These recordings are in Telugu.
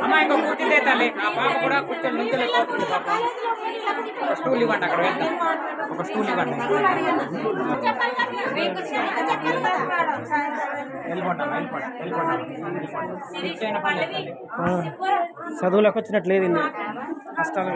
అమ్మా ఇంకో కూర్చుందే తల్లి ఆ పాప కూడా కూర్చొని నుంచోలేకపోతుంది పాప ఒక స్టూల్ ఇవ్వండి అక్కడ వెళ్దాం ఒక స్టూల్ ఇవ్వండి చదువులకు వచ్చినట్లేదు కష్టాలు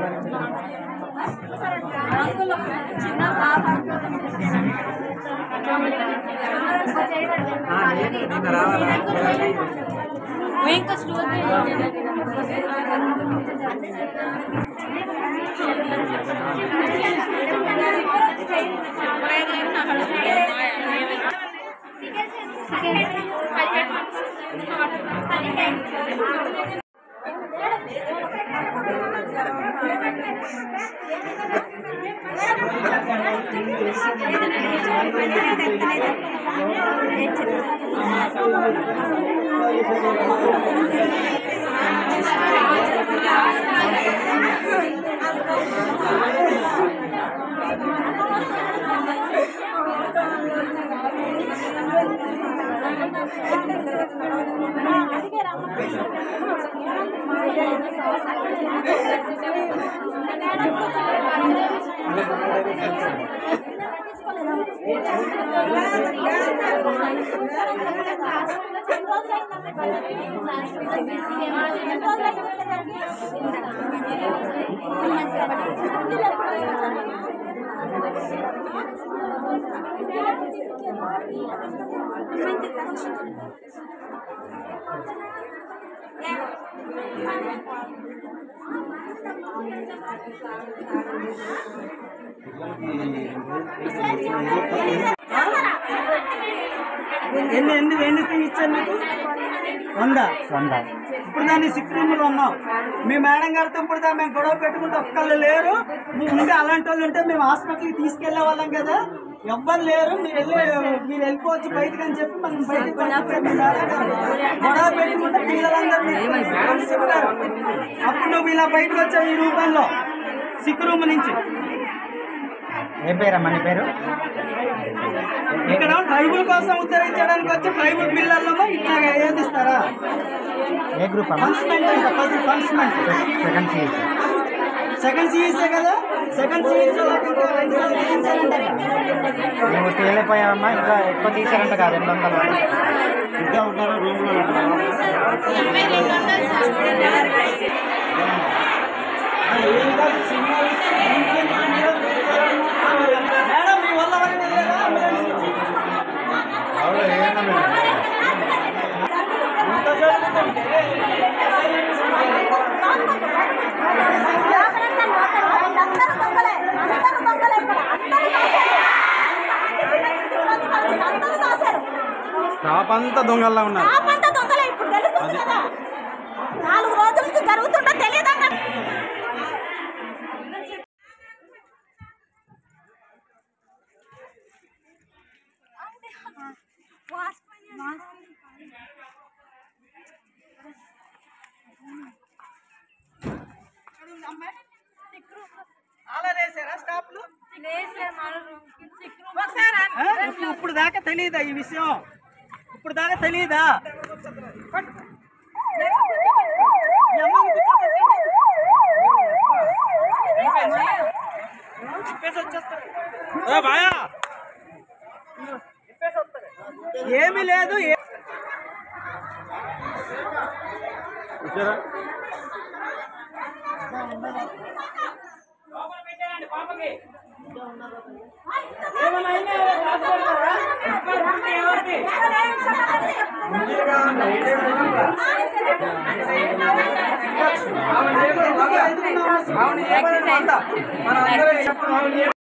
ఎన్ని ఇచ్చారు మీకు 100 ఇప్పుడు దాన్ని సిక్ రూమ్లో ఉన్నాం మీ మేడం గారితో ఇప్పుడు మేము గొడవ పెట్టుకుంటే ఒక్కళ్ళు లేరు ఉంటే అలాంటి వాళ్ళు ఉంటే మేము హాస్పిటల్కి తీసుకెళ్లే వాళ్ళం కదా ఎవ్వరు లేరు మీరు వెళ్ళిపోవచ్చు బయటకు అని చెప్పి మనం బయటకు గొడవ పెట్టుకుంటే పిల్లలందరూ చెప్పారు అప్పుడు నువ్వు ఇలా బయటకు వచ్చావు ఈ రూపంలో సిక్ రూమ్ నుంచి ఏం పేరమ్మా నీ పేరు ఇక్కడ ట్రైబుల్ కోసం ఉత్తరించడానికి వచ్చి ట్రైబుల్ పిల్లల్లో ఇట్లా ఏదిస్తారా ఏ గ్రూప్ సెకండ్ సిఈసీ కదా సెకండ్ సిఈసీ నువ్వు తేలిపోయావమ్మా ఇంకా ఎక్కువ తీసారంట కాదు 200 ఇంకా ఉన్నారు రూమ్లో మేడం మీ వల్ల స్టాప్ అంతా దొంగల్లా ఉన్నారు ఇప్పుడు తెలుస్తుంది కదా 4 రోజుల నుంచి జరుగుతుందో తెలియదన్న ఇప్పుడు దాకా తెలియదా ఈ విషయం ఇప్పుడు దాకా తెలియదా ఏమీ లేదు